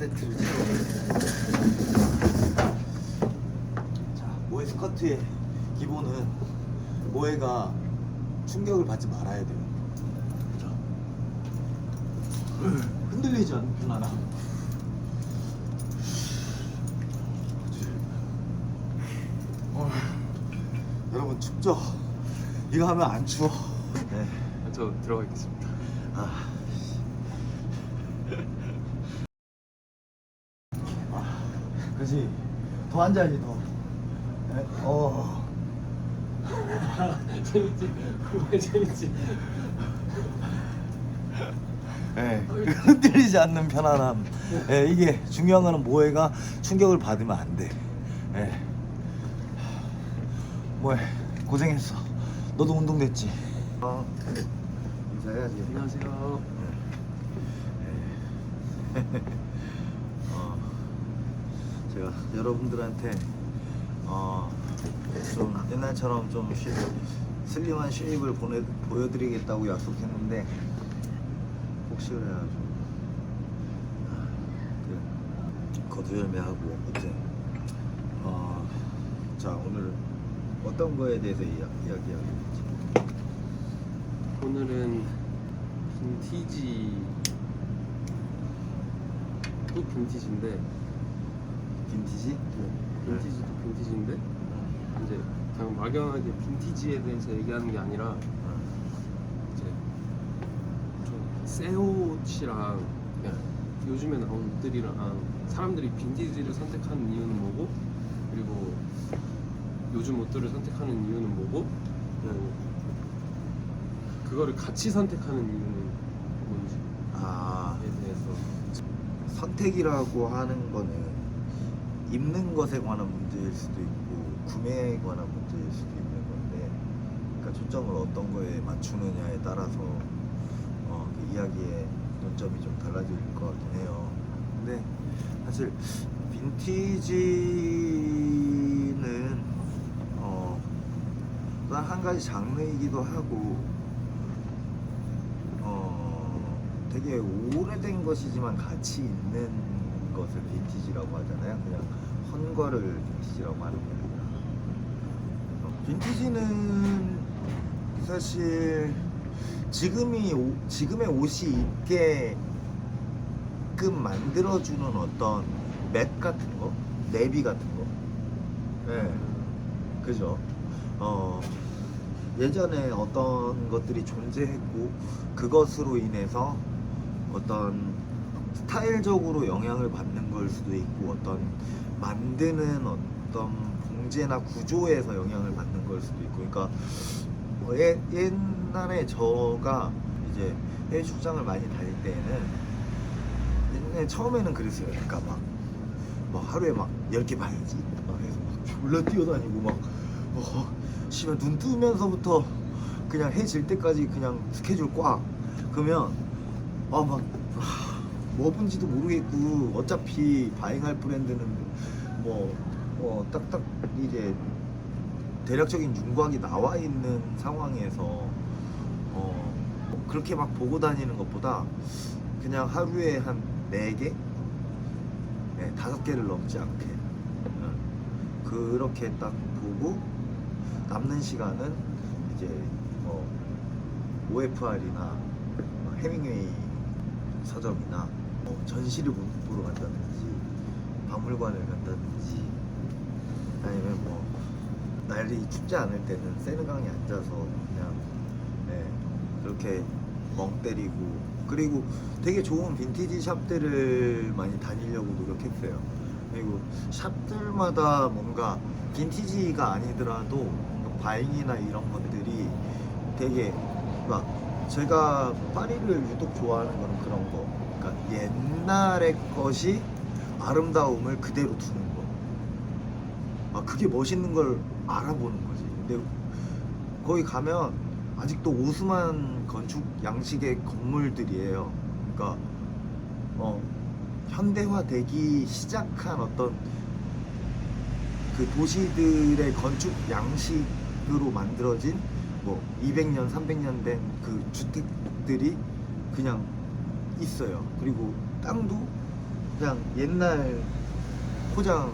세트를 찍어보겠습니다. 자, 모에 스커트의 기본은 모에가 충격을 받지 말아야 돼요. 자, 흔들리지 않는 편안함. 여러분 춥죠? 이거 하면 안 추워. 네. 저 들어가겠습니다. 그렇지. 더 앉아야지 더. 네. 재밌지? 왜 재밌지? 네. 흔들리지 않는 편안함. 네, 이게 중요한 거는 모에가 충격을 받으면 안 돼. 네. 모에 고생했어. 너도 운동됐지? 인사해야지. 안녕하세요. 제가 여러분들한테 좀 옛날처럼 좀 슬림한 쉐입을 보여드리겠다고 약속했는데 혹시 그래가지고 거두절미하고 아무튼 자 오늘 어떤 거에 대해서 이야기하겠지? 오늘은 빈티지, 또 빈티지인데, 빈티지? 빈티지도 빈티지인데 이제 그냥 막연하게 빈티지에 대해서 얘기하는 게 아니라 이제 좀 새 옷이랑 그냥 요즘에 나온 옷들이랑 사람들이 빈티지를 선택하는 이유는 뭐고, 그리고 요즘 옷들을 선택하는 이유는 뭐고, 그리고 그거를 같이 선택하는 이유는 뭔지에 대해서. 선택이라고 하는 거는 입는 것에 관한 문제일 수도 있고 구매에 관한 문제일 수도 있는 건데, 그러니까 초점을 어떤 거에 맞추느냐에 따라서 그 이야기의 논점이 좀 달라질 것 같긴 해요. 근데 사실 빈티지는 또한 한 가지 장르이기도 하고 되게 오래된 것이지만 가치 있는 것을 빈티지라고 하잖아요. 그냥 헌거를 빈티지라고 하는 게 아니라. 빈티지는 사실 지금의 옷이 입게끔 만들어주는 어떤 맵 같은 거, 내비 같은 거. 네, 그죠? 예전에 어떤 것들이 존재했고 그것으로 인해서 어떤 스타일적으로 영향을 받는 걸 수도 있고 어떤 만드는 어떤 봉제나 구조에서 영향을 받는 걸 수도 있고, 그러니까 옛날에 저가 이제 해외 출장을 많이 다닐 때에는 옛날에 처음에는 그랬어요. 그러니까 막 하루에 막 10개 봐야지 막 해서 막 졸라 뛰어다니고 막 씨발 눈 뜨면서부터 그냥 해 질 때까지 그냥 스케줄 꽉. 그러면 뭐 본지도 모르겠고 어차피 바잉할 브랜드는 딱딱 이제 대략적인 윤곽이 나와 있는 상황에서 그렇게 막 보고 다니는 것보다 그냥 하루에 한 4개? 네, 5개를 넘지 않게 그렇게 딱 보고 남는 시간은 이제 OFR이나 해밍웨이 서점이나 전시를 보러 간다든지 박물관을 간다든지 아니면 날이 춥지 않을 때는 세느강에 앉아서 그냥 그렇게 멍 때리고, 그리고 되게 좋은 빈티지 샵들을 많이 다니려고 노력했어요. 그리고 샵들마다 뭔가 빈티지가 아니더라도 바잉이나 이런 것들이 되게 제가 파리를 유독 좋아하는 거는 그런 거. 그러니까 옛날의 것이 아름다움을 그대로 두는 거. 그게 멋있는 걸 알아보는 거지. 근데 거기 가면 아직도 오스만 건축 양식의 건물들이에요. 그러니까 현대화되기 시작한 어떤 그 도시들의 건축 양식으로 만들어진 200년, 300년 된 그 주택들이 그냥 있어요. 그리고 땅도 그냥 옛날 포장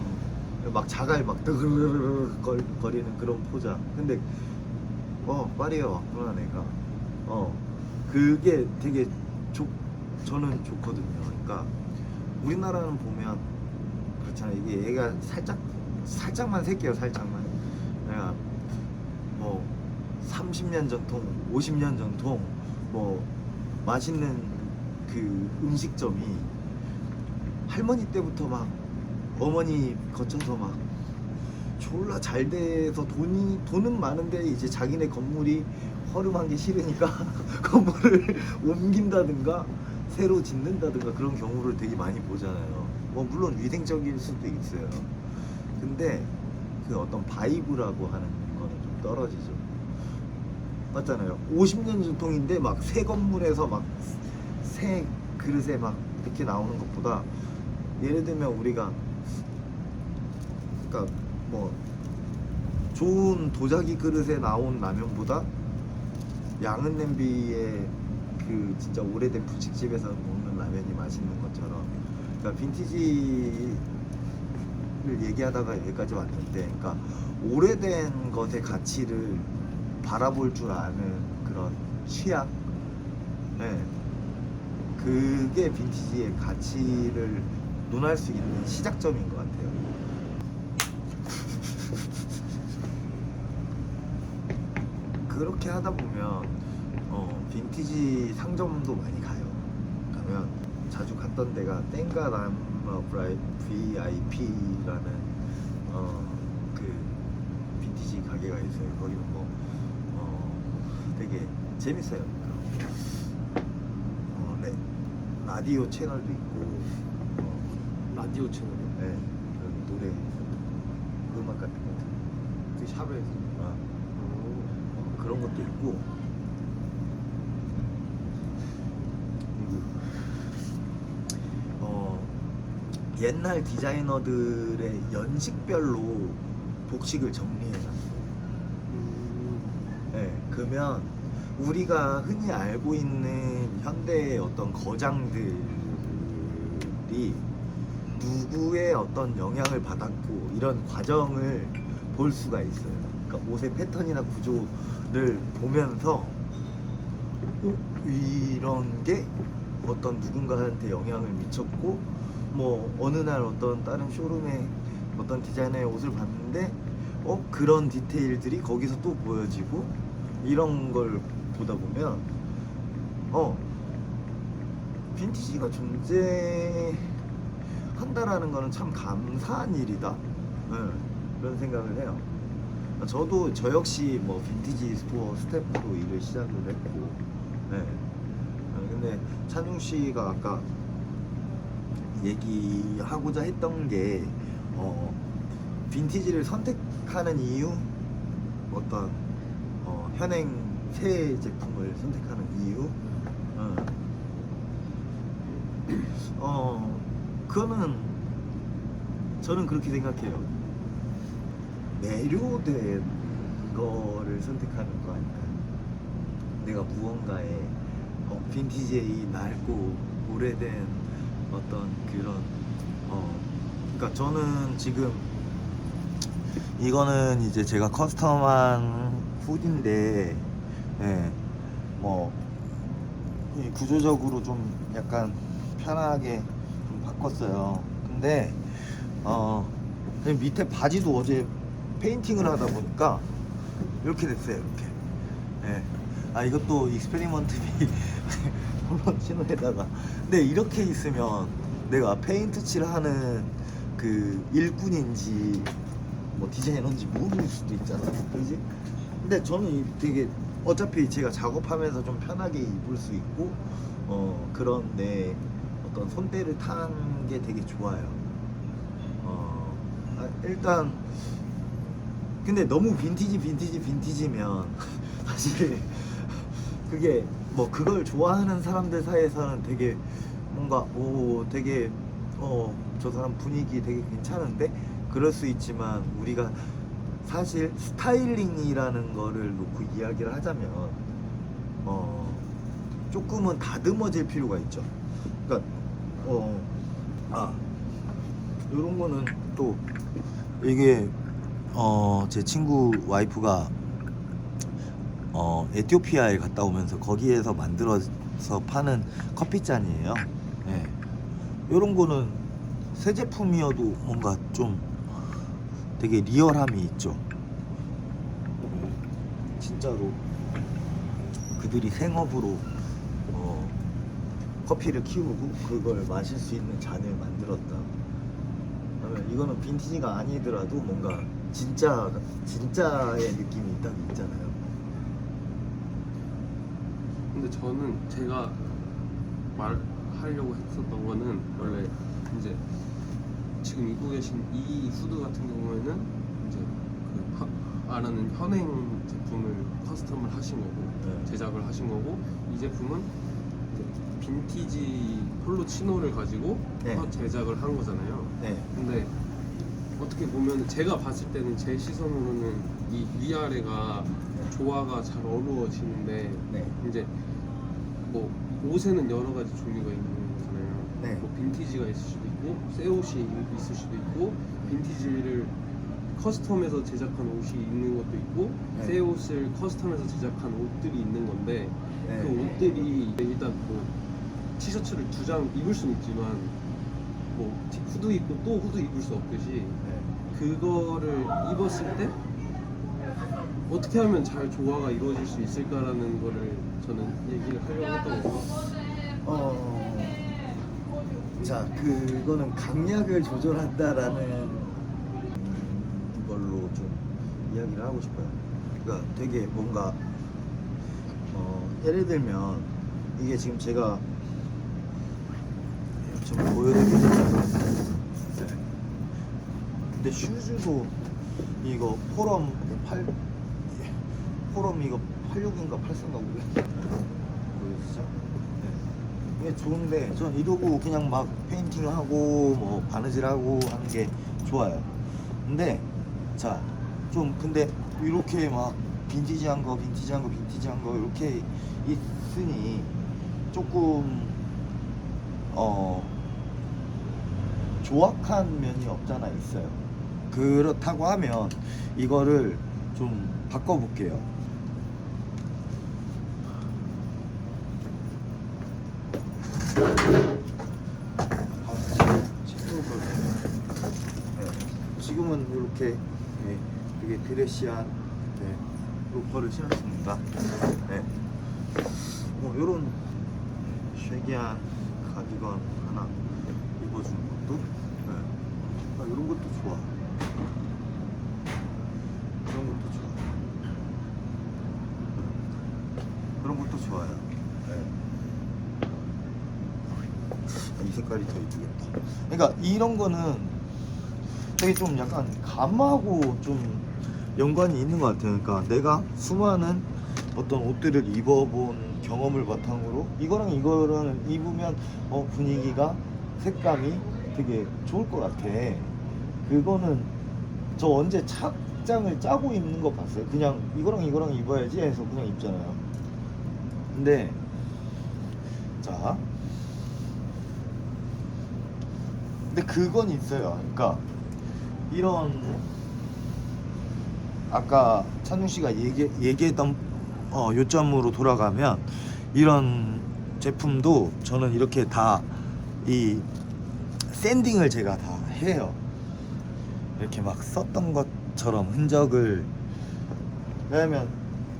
막 자갈 막 뜨르르르 거리는 그런 포장. 근데 파리에 왔구나 내가. 그게 되게 저는 좋거든요. 그러니까 우리나라는 보면 그렇잖아요. 이게 얘가 살짝만 셀게요. 살짝만. 내가 뭐 30년 전통, 50년 전통 뭐 맛있는 그 음식점이 할머니 때부터 막 어머니 거쳐서 막 졸라 잘 돼서 돈은 많은데 이제 자기네 건물이 허름한 게 싫으니까 건물을 옮긴다든가 새로 짓는다든가 그런 경우를 되게 많이 보잖아요. 뭐 물론 위생적일 수도 있어요. 근데 그 어떤 바이브라고 하는 거는 좀 떨어지죠. 맞잖아요. 50년 전통인데 막 새 건물에서 막 새 그릇에 막 이렇게 나오는 것보다 예를 들면 우리가 그러니까 뭐 좋은 도자기 그릇에 나온 라면보다 양은 냄비에 그 진짜 오래된 분식집에서 먹는 라면이 맛있는 것처럼, 그러니까 빈티지를 얘기하다가 여기까지 왔는데, 그러니까 오래된 것의 가치를 바라볼 줄 아는 그런 취향, 네. 그게 빈티지의 가치를 논할 수 있는 시작점인 것 같아요. 그렇게 하다 보면 빈티지 상점도 많이 가요. 가면 자주 갔던 데가 땡가라마 VIP라는 그 빈티지 가게가 있어요. 거기는 뭐 되게 재밌어요. 네, 라디오 채널도 있고 라디오 채널이요? 네, 여기 노래 음악 같은 거 그 샵에서. 그런 것도 있고, 그리고 옛날 디자이너들의 연식별로 복식을 정리해놨어요. 네, 그러면 우리가 흔히 알고 있는 현대의 어떤 거장들이 누구의 어떤 영향을 받았고 이런 과정을 볼 수가 있어요. 그러니까 옷의 패턴이나 구조를 보면서 이런 게 어떤 누군가한테 영향을 미쳤고, 뭐 어느 날 어떤 다른 쇼룸에 어떤 디자이너의 옷을 봤는데 그런 디테일들이 거기서 또 보여지고, 이런 걸 보다 보면 빈티지가 존재한다라는 거는 참 감사한 일이다, 그런 생각을 해요. 저도 저 역시 뭐 빈티지 스토어 스태프로 일을 시작을 했고, 네. 근데 찬용 씨가 아까 얘기하고자 했던 게 빈티지를 선택하는 이유, 어떤 현행 새 제품을 선택하는 이유, 그거는 저는 그렇게 생각해요. 매료된 거를 선택하는 거 아닐까요? 내가 무언가에 빈티지의 이 낡고 오래된 어떤 그런 그러니까 저는 지금 이거는 이제 제가 커스텀한 후디인데, 예, 뭐 이 구조적으로 좀 약간 편하게 좀 바꿨어요. 근데 그냥 밑에 바지도 어제 페인팅을 하다 보니까 이렇게 됐어요. 이렇게. 예. 이것도 익스페리먼트비 물론 신호에다가. 근데 이렇게 있으면 내가 페인트 칠하는 그 일꾼인지 뭐 디자이너인지 모를 수도 있잖아, 그지? 근데 저는 되게 어차피 제가 작업하면서 좀 편하게 입을 수 있고 그런 내 어떤 손때를 탄 게 되게 좋아요. 일단 근데 너무 빈티지면 사실 그게 뭐 그걸 좋아하는 사람들 사이에서는 되게 뭔가 되게 저 사람 분위기 되게 괜찮은데 그럴 수 있지만, 우리가 사실 스타일링이라는 거를 놓고 이야기를 하자면 조금은 다듬어질 필요가 있죠. 그러니까 요런 거는 또 이게 제 친구 와이프가 에티오피아에 갔다 오면서 거기에서 만들어서 파는 커피잔이에요. 네. 요런 거는 새 제품이어도 뭔가 좀 되게 리얼함이 있죠. 진짜로 그들이 생업으로 커피를 키우고 그걸 마실 수 있는 잔을 만들었다. 그러면 이거는 빈티지가 아니더라도 뭔가 진짜의 느낌이 딱 있잖아요. 근데 저는 제가 말하려고 했었던 거는 원래 이제 지금 입고 계신 이 후드 같은 경우에는 이제 그 말하는 현행 제품을 커스텀을 하신 거고 네. 제작을 하신 거고 이 제품은 이제 빈티지 폴로 치노를 가지고 네. 제작을 한 거잖아요. 네. 근데 어떻게 보면 제가 봤을 때는 제 시선으로는 이 위아래가 조화가 잘 어우러지는데 네. 이제 뭐 옷에는 여러 가지 종류가 있는 거잖아요. 네. 뭐 빈티지가 있을 수도 있고 새 옷이 있을 수도 있고 빈티지를 커스텀해서 제작한 옷이 있는 것도 있고 네. 새 옷을 커스텀해서 제작한 옷들이 있는 건데 네. 그 옷들이 일단 뭐 티셔츠를 2장 입을 수는 있지만 뭐 후드 입고 또 후드 입을 수 없듯이 네. 그거를 입었을 때 어떻게 하면 잘 조화가 이루어질 수 있을까라는 거를 저는 얘기를 하려고 했던 거고. 자, 그거는 강약을 조절한다라는 걸로 좀 이야기를 하고 싶어요. 그러니까 되게 뭔가 예를 들면 이게 지금 제가 좀 보여드리겠습니다. 네. 근데 슈즈도 이거 포럼 이거 86인가 84인가 보이시죠? 네. 이게 좋은데 전 이러고 그냥 막 페인팅하고 뭐 바느질하고 하는 게 좋아요. 근데 자 좀 근데 이렇게 막 빈티지한 거 이렇게 있으니 조금 조악한 면이 없잖아 있어요. 그렇다고 하면 이거를 좀 바꿔볼게요. 지금은 이렇게 되게 드레시한 로퍼를 신었습니다. 네. 요런 쉐기한 가디건 하나 입어주는 것도 이런 것도 좋아. 이런 것도 좋아. 그런 것도 좋아요. 이 색깔이 더 이쁘겠다. 그러니까 이런 거는 되게 좀 약간 감하고 좀 연관이 있는 것 같아요. 그러니까 내가 수많은 어떤 옷들을 입어본 경험을 바탕으로 이거랑 입으면 분위기가 색감이 되게 좋을 것 같아. 그거는 저 언제 착장을 짜고 입는 거 봤어요? 그냥 이거랑 입어야지 해서 그냥 입잖아요. 근데 자 근데 그건 있어요. 그러니까 이런 아까 찬웅 씨가 얘기했던 요점으로 돌아가면 이런 제품도 저는 이렇게 다 이 샌딩을 제가 다 해요. 이렇게 막 썼던 것처럼 흔적을. 왜냐면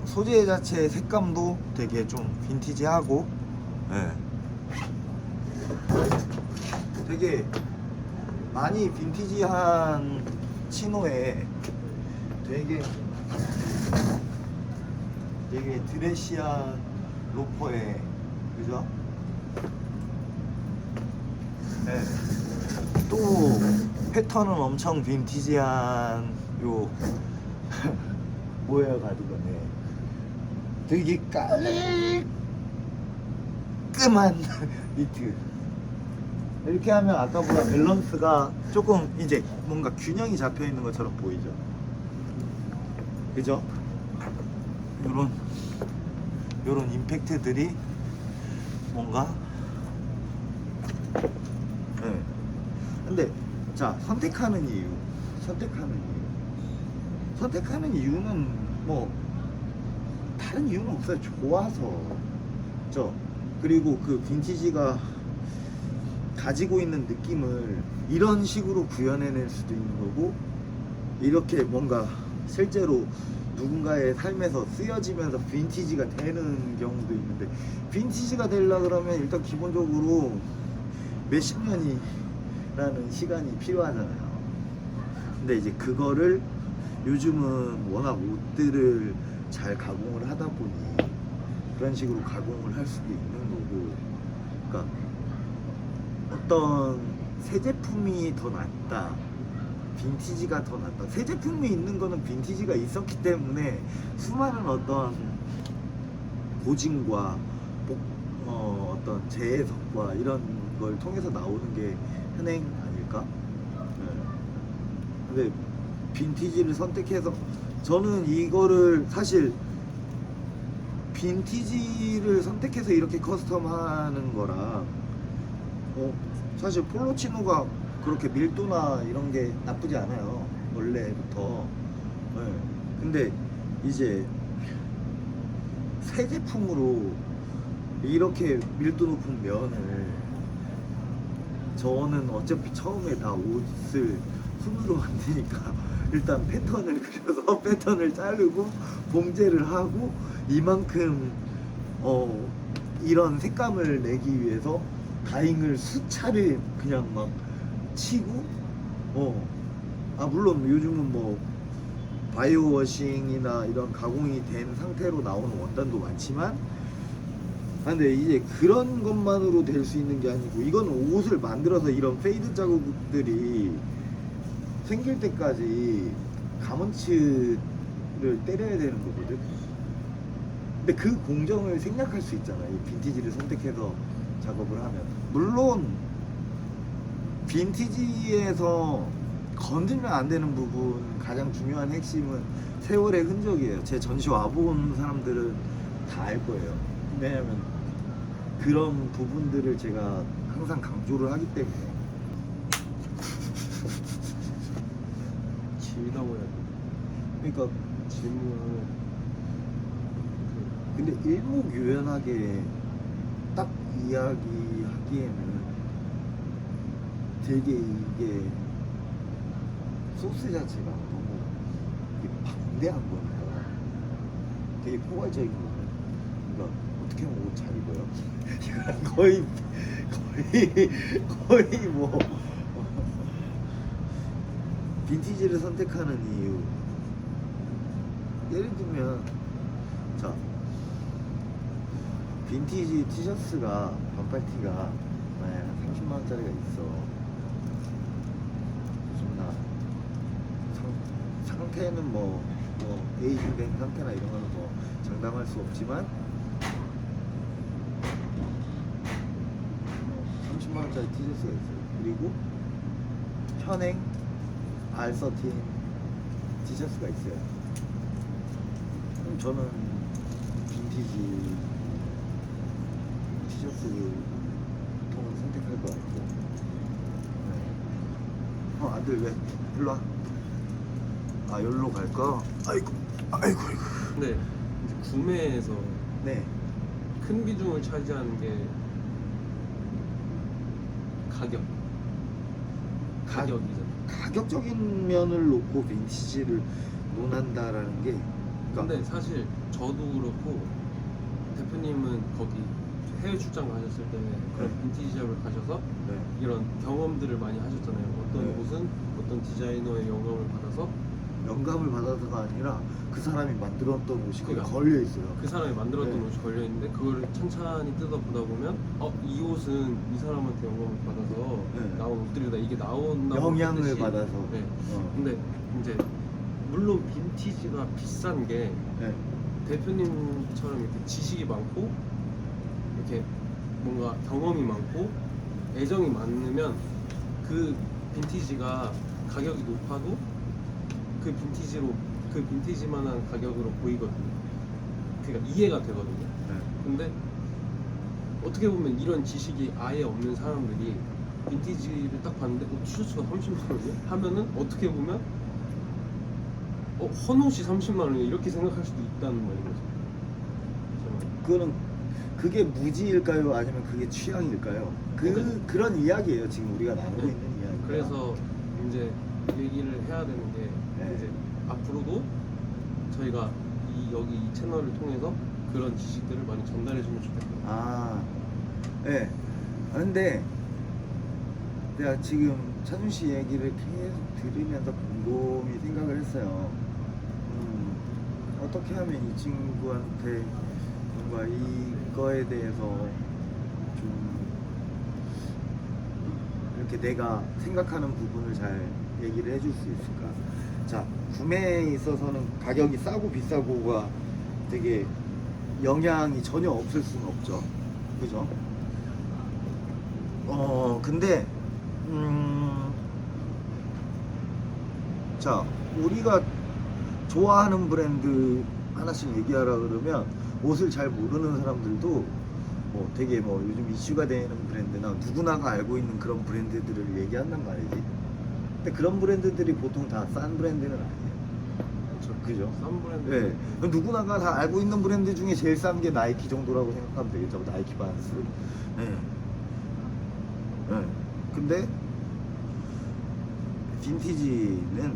소재 자체의 색감도 되게 좀 빈티지하고 되게 많이 빈티지한 치노에 되게 드레시한 로퍼에 그죠? 네. 또 패턴은 엄청 빈티지한 요 뭐예요 가디건에 되게 깔끔한 니트. 이렇게 하면 아까보다 밸런스가 조금 이제 뭔가 균형이 잡혀 있는 것처럼 보이죠. 그죠? 요런 임팩트들이 뭔가 근데 자, 선택하는 이유는 뭐 다른 이유는 없어요. 좋아서. 그리고 그 빈티지가 가지고 있는 느낌을 이런 식으로 구현해낼 수도 있는 거고, 이렇게 뭔가 실제로 누군가의 삶에서 쓰여지면서 빈티지가 되는 경우도 있는데, 빈티지가 되려 그러면 일단 기본적으로 몇십 년이라는 시간이 필요하잖아요. 근데 이제 그거를 요즘은 워낙 옷들을 잘 가공을 하다 보니 그런 식으로 가공을 할 수도 있는 거고, 그러니까 어떤 새 제품이 더 낫다, 빈티지가 더 낫다. 새 제품이 있는 거는 빈티지가 있었기 때문에 수많은 어떤 고증과 어떤 재해석과 이런 걸 통해서 나오는 게 현행 아닐까? 네. 근데 빈티지를 선택해서 저는 이거를 사실 빈티지를 선택해서 이렇게 커스텀하는 거랑 사실 폴로치노가 그렇게 밀도나 이런 게 나쁘지 않아요, 원래부터. 네. 근데 이제 새 제품으로 이렇게 밀도 높은 면을, 저는 어차피 처음에 다 옷을 손으로 만드니까 일단 패턴을 그려서 패턴을 자르고 봉제를 하고 이만큼 이런 색감을 내기 위해서 다잉을 수차례 그냥 막 치고, 물론 요즘은 뭐 바이오 워싱이나 이런 가공이 된 상태로 나오는 원단도 많지만, 근데 이제 그런 것만으로 될 수 있는 게 아니고, 이건 옷을 만들어서 이런 페이드 자국들이 생길 때까지 가먼츠를 때려야 되는 거거든. 근데 그 공정을 생략할 수 있잖아요, 이 빈티지를 선택해서 작업을 하면. 물론 빈티지에서 건들면 안 되는 부분, 가장 중요한 핵심은 세월의 흔적이에요. 제 전시 와본 사람들은 다 알 거예요. 왜냐면 그런 부분들을 제가 항상 강조를 하기 때문에. 길다고 해야 돼. 그러니까 질문을 근데 일목요연하게 딱 이야기하기에는 되게 이게 소스 자체가 너무 이게 방대한 거니까 되게 포괄적인 거예요. 그러니까 어떻게 하면 옷 잘 입어요? 이거랑 거의 뭐 빈티지를 선택하는 이유, 예를 들면 자, 빈티지 티셔츠가, 반팔티가 만약 30만 원짜리가 있어. 존나 상태는 뭐 에이징된 상태나 이런 거는 뭐 장담할 수 없지만 30만 원짜리 티셔츠가 있어요. 그리고 현행 R13 티셔츠가 있어요. 그럼 저는 빈티지 티셔츠 통을 선택할 것 같고. 네. 아들 왜? 일로 와. 아, 여기로 갈까? 아이고. 근데 이제 구매에서 네. 큰 비중을 차지하는 게 가격이잖아. 가격적인 면을 놓고 빈티지를 논한다라는 게, 근데 사실 저도 그렇고 대표님은 거기 해외 출장 가셨을 때 그런 네. 빈티지 샵을 가셔서 네. 이런 경험들을 많이 하셨잖아요. 어떤 네. 옷은 어떤 디자이너의 영감을 받아서 영감을 받아서가 아니라 그 사람이 만들었던 옷이 거기 그러니까 걸려 있어요. 그 사람이 만들었던 네. 옷이 걸려 있는데 그걸 천천히 뜯어보다 보면 이 옷은 이 사람한테 영감을 받아서 네. 나온 옷들이다, 이게 나온다 영향을 받아서. 네. 어. 근데 이제 물론 빈티지가 비싼 게 네. 대표님처럼 이렇게 지식이 많고 이렇게 뭔가 경험이 많고 애정이 많으면 그 빈티지가 가격이 높아도 그 빈티지만한 가격으로 보이거든요. 그러니까 이해가 되거든요. 네. 근데 어떻게 보면 이런 지식이 아예 없는 사람들이 빈티지를 딱 봤는데 티셔츠가 30만 원이야? 하면은 어떻게 보면 헌옷이 30만 원이야 이렇게 생각할 수도 있다는 말인 거죠. 그거는 그게 무지일까요? 아니면 그게 취향일까요? 그런 이야기예요. 지금 우리가 나누고 있는 이야기. 그래서 이제 얘기를 해야 되는 게 네. 이제 앞으로도 저희가 여기 이 채널을 통해서 그런 지식들을 많이 전달해주면 좋겠다. 아, 네. 근데 내가 지금 찬준 씨 얘기를 계속 들으면서 곰곰이 생각을 했어요. 어떻게 하면 이 친구한테 뭔가 이거에 대해서 좀 이렇게 내가 생각하는 부분을 잘 얘기를 해줄 수 있을까? 자, 구매에 있어서는 가격이 싸고 비싸고가 되게 영향이 전혀 없을 수는 없죠. 그죠? 근데 자, 우리가 좋아하는 브랜드 하나씩 얘기하라 그러면 옷을 잘 모르는 사람들도 뭐 되게 뭐 요즘 이슈가 되는 브랜드나 누구나가 알고 있는 그런 브랜드들을 얘기한단 말이지. 근데 그런 브랜드들이 보통 다 싼 브랜드는 아니에요. 그죠? 싼 브랜드. 네. 그럼 누구나가 다 알고 있는 브랜드 중에 제일 싼 게 나이키 정도라고 생각하면 되겠죠. 나이키 반스. 네. 네. 근데 빈티지는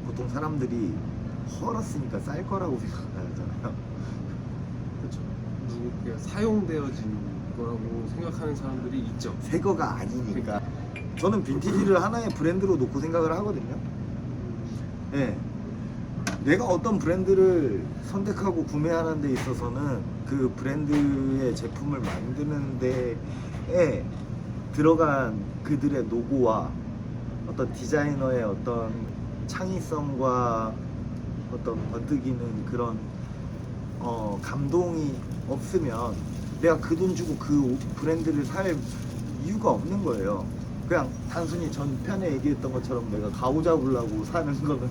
보통 사람들이 헐었으니까 쌀 거라고 생각하잖아요. 그렇죠. 그냥 사용되어진 거라고 생각하는 사람들이 있죠. 새 거가 아니니까. 저는 빈티지를 하나의 브랜드로 놓고 생각을 하거든요. 네. 내가 어떤 브랜드를 선택하고 구매하는 데 있어서는 그 브랜드의 제품을 만드는 데에 들어간 그들의 노고와 어떤 디자이너의 어떤 창의성과 어떤 번뜩이는 그런 감동이 없으면 내가 그 돈 주고 그 브랜드를 살 이유가 없는 거예요. 그냥 단순히 전편에 얘기했던 것처럼 내가 가오 잡으려고 사는 거는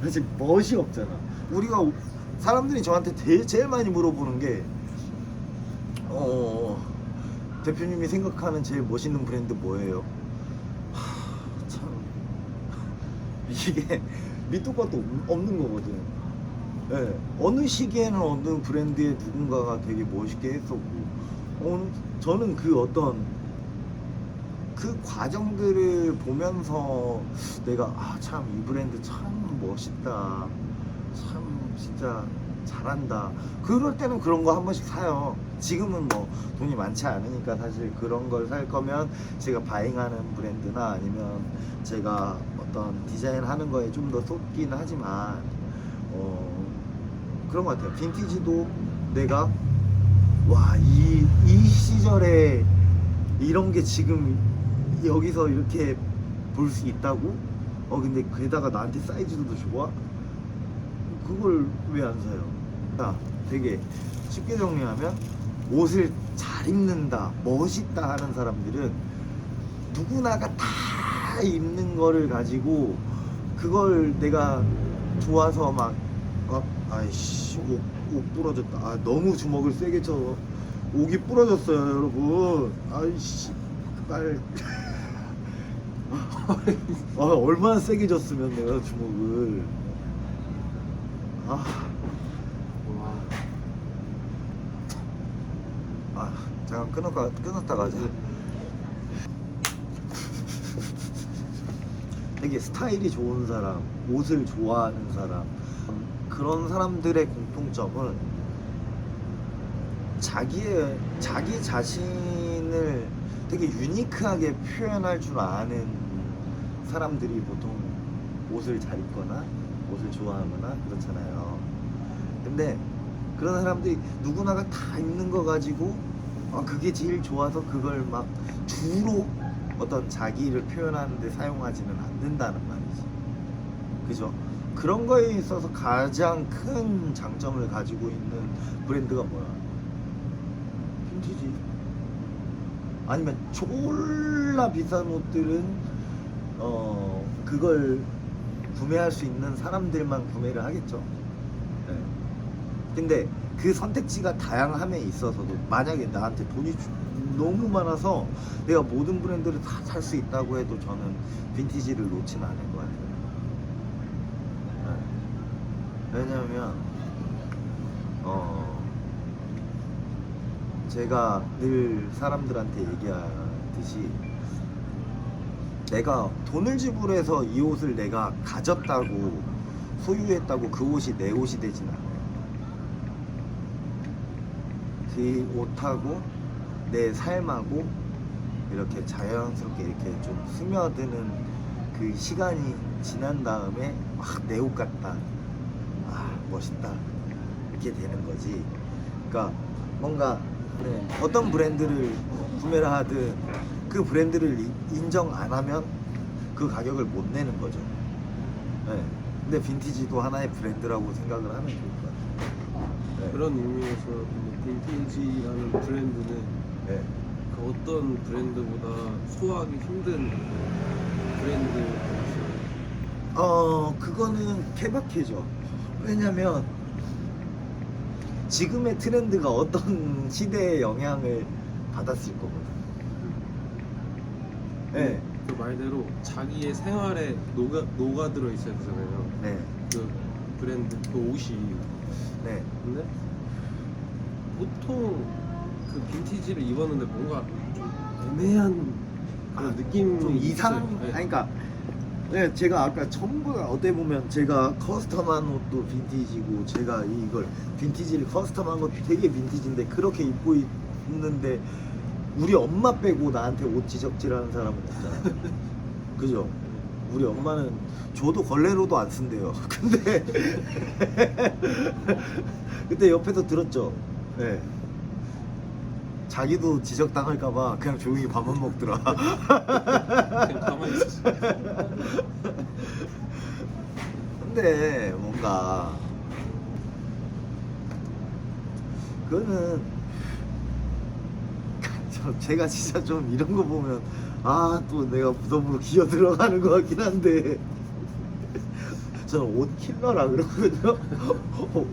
사실 멋이 없잖아. 우리가 사람들이 저한테 제일 많이 물어보는 게 대표님이 생각하는 제일 멋있는 브랜드 뭐예요? 참 이게 밑도 끝도 없는 거거든. 네. 어느 시기에는 어느 브랜드의 누군가가 되게 멋있게 했었고 저는 그 어떤 그 과정들을 보면서 내가 참 이 브랜드 참 멋있다, 참 진짜 잘한다. 그럴 때는 그런 거 한 번씩 사요. 지금은 뭐 돈이 많지 않으니까 사실 그런 걸 살 거면 제가 바잉하는 브랜드나 아니면 제가 어떤 디자인 하는 거에 좀 더 쏟긴 하지만 그런 것 같아요. 빈티지도 내가 이 시절에 이런 게 지금 여기서 이렇게 볼 수 있다고? 근데 게다가 나한테 사이즈도 좋아? 그걸 왜 안 사요? 자, 되게 쉽게 정리하면 옷을 잘 입는다, 멋있다 하는 사람들은 누구나가 다 입는 거를 가지고 그걸 내가 좋아서 막 아이씨 옷 부러졌다. 너무 주먹을 세게 쳐. 옥이 부러졌어요, 여러분. 아이씨 빨 얼마나 세게 졌으면 내가 주먹을. 잠깐 끊었다 가자. 되게 스타일이 좋은 사람, 옷을 좋아하는 사람, 그런 사람들의 공통점은 자기 자신을 되게 유니크하게 표현할 줄 아는 사람들이 보통 옷을 잘 입거나 옷을 좋아하거나 그렇잖아요. 근데 그런 사람들이 누구나가 다 입는 거 가지고 그게 제일 좋아서 그걸 막 주로 어떤 자기를 표현하는데 사용하지는 않는다는 말이지. 그죠? 그런 거에 있어서 가장 큰 장점을 가지고 있는 브랜드가 뭐야? 빈티지. 아니면 졸라 비싼 옷들은 그걸 구매할 수 있는 사람들만 구매를 하겠죠. 네. 근데 그 선택지가 다양함에 있어서도 만약에 나한테 돈이 너무 많아서 내가 모든 브랜드를 다 살 수 있다고 해도 저는 빈티지를 놓지는 않을 것 같아요. 네. 왜냐면 제가 늘 사람들한테 얘기하듯이 내가 돈을 지불해서 이 옷을 내가 가졌다고 소유했다고 그 옷이 내 옷이 되진 않아요. 그 옷하고 내 삶하고 이렇게 자연스럽게 이렇게 좀 스며드는 그 시간이 지난 다음에 막 내 옷 같다, 아 멋있다 이렇게 되는 거지. 그러니까 뭔가 어떤 브랜드를 구매를 하든 그 브랜드를 인정 안 하면 그 가격을 못 내는 거죠. 네. 근데 빈티지도 하나의 브랜드라고 생각을 하면 좋을 것 같아요. 네. 그런 의미에서 빈티지라는 브랜드는 네. 그 어떤 브랜드보다 소화하기 힘든 브랜드였어요. 그거는 케바케죠. 왜냐면 지금의 트렌드가 어떤 시대의 영향을 받았을 거거든. 네. 그 말대로 자기의 생활에 녹아들어 있어야 되잖아요. 네. 그 브랜드, 그 옷이. 네. 근데 보통 그 빈티지를 입었는데 뭔가 좀 애매한 그런 느낌이 좀 이상. 있어요. 네. 아니, 그러니까 네, 제가 아까 전부 다 어떻게 보면 제가 커스텀한 옷도 빈티지고 제가 이걸 빈티지를 커스텀한 것도 되게 빈티지인데 그렇게 입고 있는데 우리 엄마 빼고 나한테 옷 지적질하는 사람은 없잖아요. 그죠? 우리 엄마는 저도 걸레로도 안 쓴대요. 근데 그때 옆에서 들었죠. 네. 자기도 지적당할까봐 그냥 조용히 밥만 먹더라. 그냥 가만히 있었어요. 근데 뭔가 그거는 제가 진짜 좀 이런 거 보면 또 내가 무덤으로 기어 들어가는 것 같긴 한데 저는 옷 킬러라 그러거든요.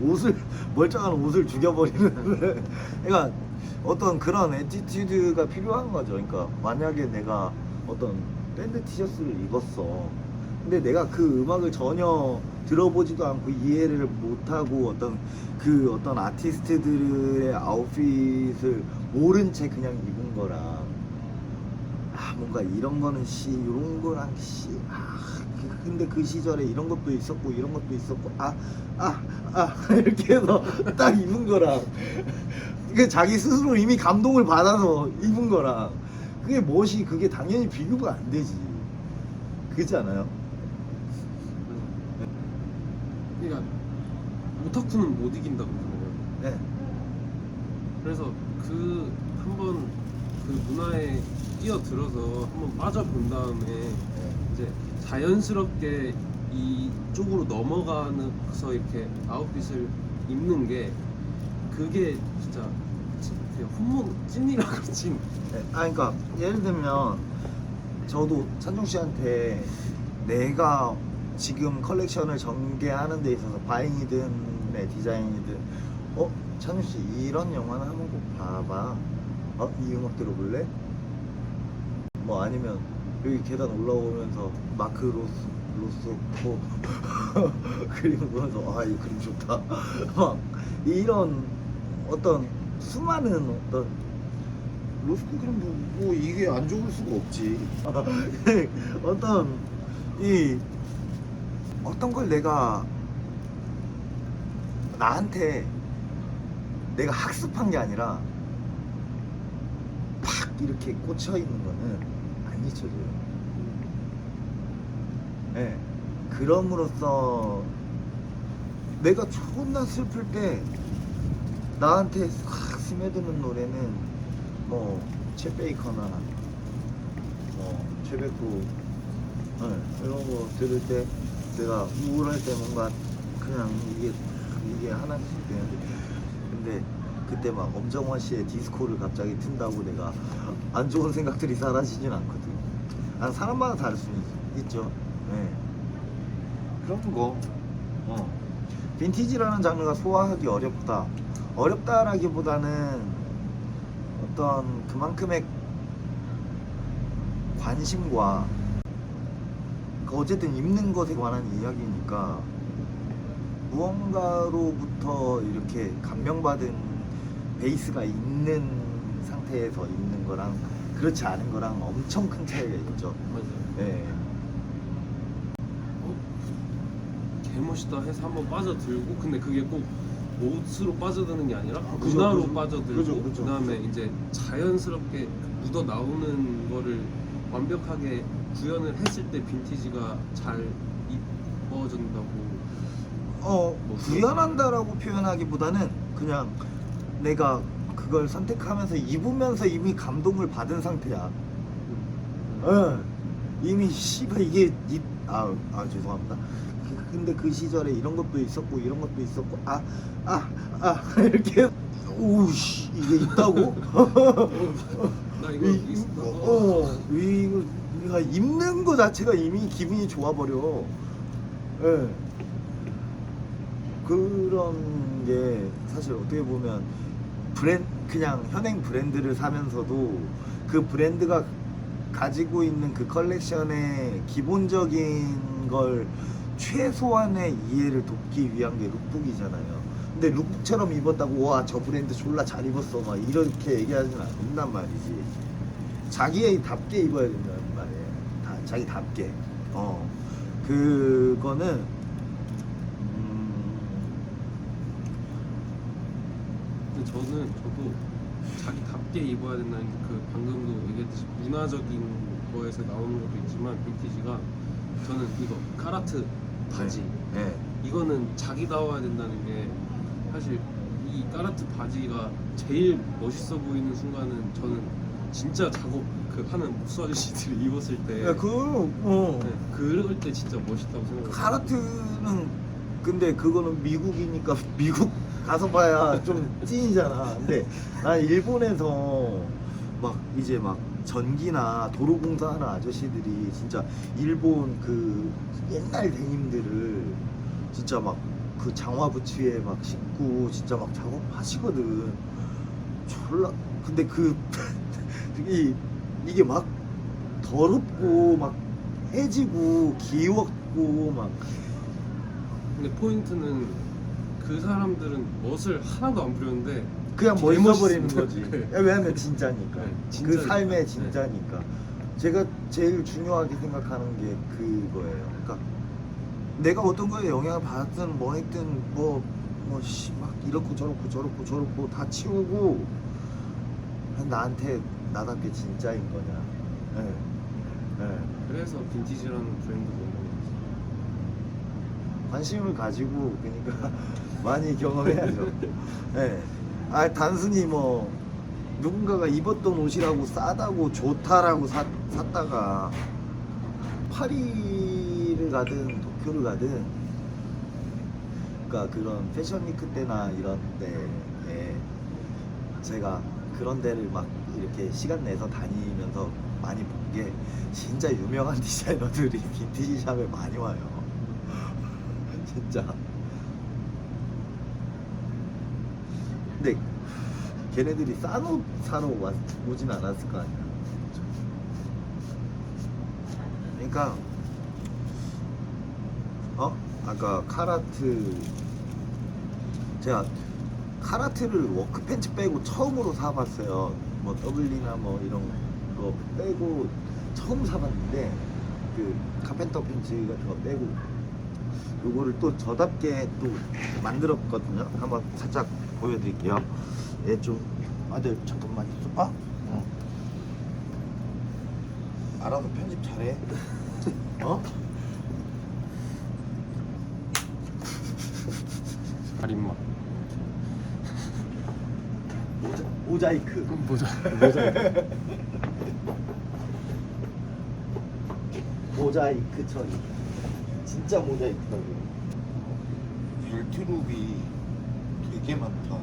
옷을 멀쩡한 옷을 죽여버리는 그러니까 어떤 그런 애티튜드가 필요한 거죠. 그러니까 만약에 내가 어떤 밴드 티셔츠를 입었어. 근데 내가 그 음악을 전혀 들어보지도 않고 이해를 못하고 어떤 아티스트들의 아웃핏을 모른 채 그냥 입은 거랑 뭔가 이런 거는 이런 거랑 근데 그 시절에 이런 것도 있었고 이런 것도 있었고 이렇게 해서 딱 입은 거랑 그게 자기 스스로 이미 감동을 받아서 입은 거랑 그게 당연히 비교가 안 되지. 그렇지 않아요? 그러니까 오타쿠는 못 이긴다고 그러잖아요. 네. 그래서 한번 그 문화에 뛰어들어서 한번 빠져본 다음에 이제 자연스럽게 이쪽으로 넘어가서 이렇게 아웃핏을 입는 게 그게 진짜 그냥 혼돈 찐이라고 찐. 네. 그러니까 예를 들면 저도 찬종 씨한테 내가 지금 컬렉션을 전개하는 데 있어서 바잉이든 디자인이든 찬종 씨 이런 영화는 한번 꼭 봐봐. 이 음악 들어볼래? 뭐 아니면 여기 계단 올라오면서 마크 로스코 그림 보면서 이 그림 좋다. 막 이런 어떤 수많은 어떤 로스코 그림 뭐 이게 안 좋을 수가 없지. 어떤 걸 내가 나한테 내가 학습한 게 아니라 팍 이렇게 꽂혀 있는 거는 안 잊혀져요. 네. 그럼으로써 내가 존나 슬플 때 나한테 확 스며드는 노래는 뭐 챗 베이커나 뭐 최백호 이런 거 들을 때 내가 우울할 때 뭔가 그냥 이게 하나씩 되는데 근데 그때 막 엄정화 씨의 디스코를 갑자기 튼다고 내가 안 좋은 생각들이 사라지진 않거든. 사람마다 다를 수 있죠. 네. 그런 거. 빈티지라는 장르가 소화하기 어렵다라기보다는 어떤 그만큼의 관심과 그 어쨌든 입는 것에 관한 이야기니까 무언가로부터 이렇게 감명받은 베이스가 있는 상태에서 입는 거랑 그렇지 않은 거랑 엄청 큰 차이가 있죠. 맞아요. 네. 개멋있다 해서 한번 빠져들고, 근데 그게 꼭 옷으로 빠져드는 게 아니라 그죠, 문화로 그죠. 빠져들고, 그죠, 그다음에 이제 자연스럽게 묻어 나오는 거를 완벽하게 구현을 했을 때 빈티지가 잘 입어진다고. 구현한다라고 표현하기보다는 그냥 내가 그걸 선택하면서 입으면서 이미 감동을 받은 상태야. 이미 씨발 이게 죄송합니다. 근데 그 시절에 이런 것도 있었고 이런 것도 있었고 이렇게 오우씨 이게 있다고? 나 이거 이거 입는 거 자체가 이미 기분이 좋아 버려. 예. 그런 게 사실 어떻게 보면 그냥 현행 브랜드를 사면서도 그 브랜드가 가지고 있는 그 컬렉션의 기본적인 걸 최소한의 이해를 돕기 위한 게 룩북이잖아요. 근데 룩북처럼 입었다고 와 저 브랜드 졸라 잘 입었어 막 이렇게 얘기하지는 않는단 말이지. 자기답게 입어야 된다는 말이에요. 자기답게. 그거는 근데 저도 자기답게 입어야 된다는 게 그 방금도 얘기했듯이 문화적인 거에서 나오는 것도 있지만, 빈티지가 저는 이거 카라트 바지, 네. 이거는 자기다워야 된다는 게, 사실 이 카라트 바지가 제일 멋있어 보이는 순간은 저는 진짜 작업 하는 목수 아저씨들이 입었을 때, 야, 그럴 때 진짜 멋있다고 생각해요. 카라트는 근데 그거는 미국이니까 미국 가서 봐야 좀 찐이잖아. 근데 난 일본에서 막 이제 막 전기나 도로공사하는 아저씨들이 진짜 일본 그 옛날 데님들을 진짜 막 그 장화 부츠에 막 신고 진짜 막 작업하시거든. 졸라. 근데 이게 막 더럽고 막 해지고 기웠고 막. 근데 포인트는 그 사람들은 멋을 하나도 안 부렸는데 그냥 멋있어버리는 거지. 네. 왜냐면 진짜니까. 네, 그 진짜니까. 삶의 진짜니까. 제가 제일 중요하게 생각하는 게 그거예요. 그러니까 내가 어떤 거에 영향을 받았든 뭐 했든 막 이렇고 저렇고 다 치우고 나한테 나답게 진짜인 거냐. 네. 그래서 빈티지라는 브랜드가 있는 거지. 관심을 가지고 그러니까 많이 경험해야죠. 네. 단순히 뭐 누군가가 입었던 옷이라고 싸다고 좋다라고 샀다가 파리를 가든 도쿄를 가든, 그러니까 그런 패션위크 때나 이런 데에 제가 그런 데를 막 이렇게 시간 내서 다니면서 많이 본 게 진짜 유명한 디자이너들이 빈티지 샵에 많이 와요. 진짜. 근데 걔네들이 싼 옷 사러 오진 않았을 거 아니야. 그러니까 아까 카라트, 제가 카라트를 워크팬츠 빼고 처음으로 사봤어요. 뭐 더블리나 뭐 이런 거 빼고 처음 사봤는데, 그 카펜터 팬츠 같은 거 빼고 요거를 또 저답게 또 만들었거든요. 한번 살짝 보여드릴게요. 얘 좀 아들 잠깐만 있어봐. 알아서 편집 잘해. 가림막. 모자이크. 모자이크 처리. 진짜 모자이크라고. 벨트룩이 되게 많다.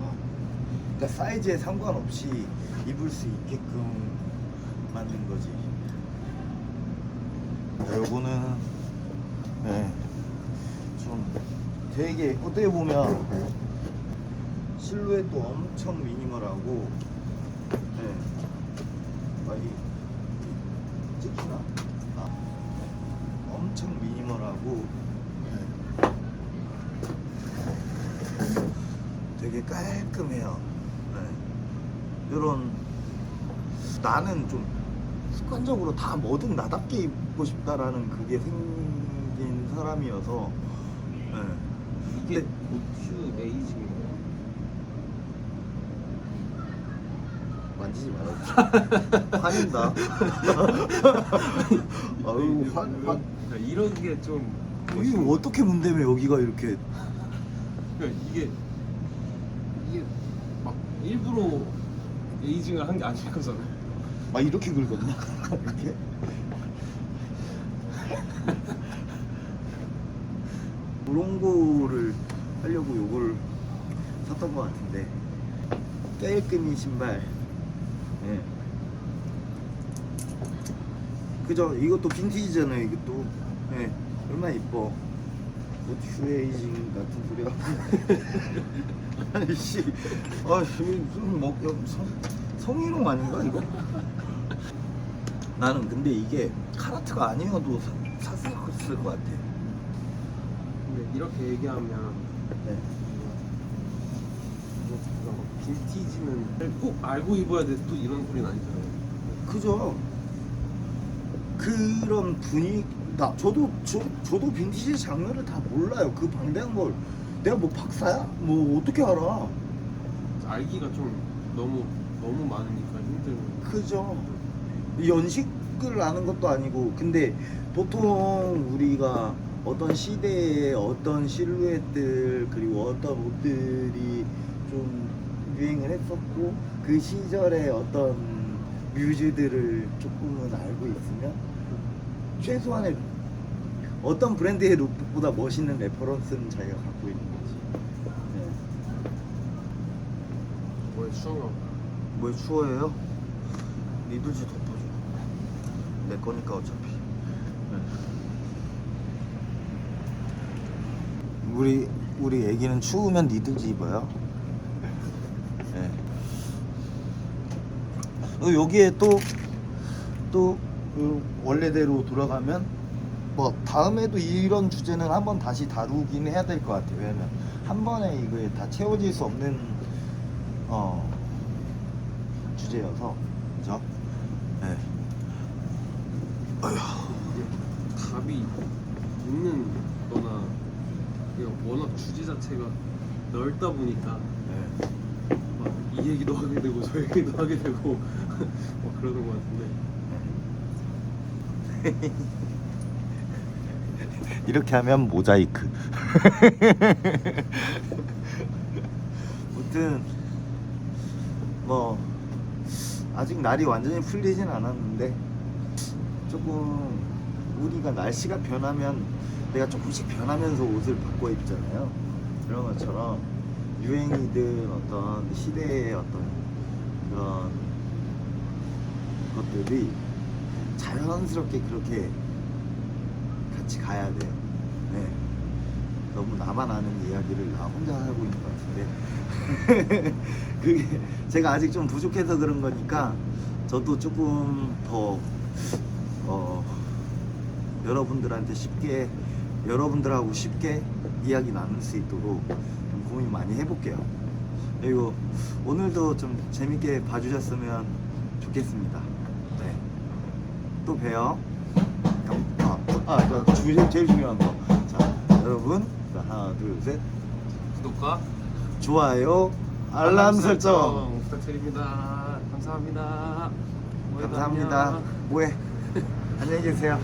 그러니까 사이즈에 상관없이 입을 수 있게끔 만든 거지. 요거는 좀 되게 어떻게 보면 실루엣도 엄청 미니멀하고, 이 찍히나? 아, 엄청 미니멀하고 되게 깔끔해요. 이런 나는 좀 습관적으로 다 뭐든 나답게 입고 싶다라는 그게 생긴 사람이어서 이게 고추 에이징인가요? 만지지 말아주세요. 화낸다. 아유, 그러니까 이런 게 좀 이게 어떻게 문대며 여기가 이렇게. 그러니까 이게 막 일부러 에이징을 한 게 아닐 거잖아요. 아, 이렇게 긁었나? 이렇게? 그런 거를 하려고 요걸 샀던 것 같은데. 깔끔이 신발. 예. 그죠? 이것도 빈티지잖아요, 이것도. 예. 얼마나 이뻐. 고추에이징 같은 소리가. 아이씨. 아, 무슨 뭐, 성희롱 아닌가, 이거? 나는 근데 이게 카라트가 아니어도 샀을 것 같아. 근데 이렇게 얘기하면 네. 빈티지는 꼭 알고 입어야 돼 또 이런 소리는 아니잖아요. 그죠? 그런 분위기, 저도 빈티지 장르를 다 몰라요. 그 방대한 걸 내가 뭐 박사야? 뭐 어떻게 알아? 알기가 좀 너무 많으니까 힘들고. 그죠? 연식을 아는 것도 아니고. 근데 보통 우리가 어떤 시대에 어떤 실루엣들 그리고 어떤 옷들이 좀 유행을 했었고 그 시절에 어떤 뮤즈들을 조금은 알고 있으면 최소한의 어떤 브랜드의 룩북보다 멋있는 레퍼런스는 자기가 갖고 있는 거지. 네. 뭐에 추워? 뭐에 추워해요? 니들지 덮어줘. 내 거니까 어차피. 네. 우리 애기는 추우면 니들지 입어요. 네. 여기에 또 원래대로 돌아가면 뭐 다음에도 이런 주제는 한번 다시 다루긴 해야 될 것 같아요. 왜냐면 한 번에 이거에 다 채워질 수 없는 주제여서. 그죠? 네. 어휴. 답이 있는 거나 그냥 워낙 주제 자체가 넓다 보니까 네. 막 이 얘기도 하게 되고 저 얘기도 하게 되고 막 그러는 것 같은데. 이렇게 하면 모자이크. 아무튼 뭐 아직 날이 완전히 풀리진 않았는데 조금 우리가 날씨가 변하면 내가 조금씩 변하면서 옷을 바꿔 입잖아요. 그런 것처럼 유행이든 어떤 시대의 어떤 그런 것들이 자연스럽게 그렇게 같이 가야 돼요. 네. 너무 나만 아는 이야기를 나 혼자 하고 있는 것 같은데 그게 제가 아직 좀 부족해서 그런 거니까 저도 조금 더 여러분들하고 쉽게 이야기 나눌 수 있도록 좀 고민 많이 해볼게요. 그리고 오늘도 좀 재밌게 봐주셨으면 좋겠습니다. 네. 또 봬요. 제일 중요한 거. 자, 여러분, 하나, 둘, 셋. 구독과 좋아요, 알람 설정. 부탁드립니다. 감사합니다. 감사합니다. 뭐해? 안녕히 계세요.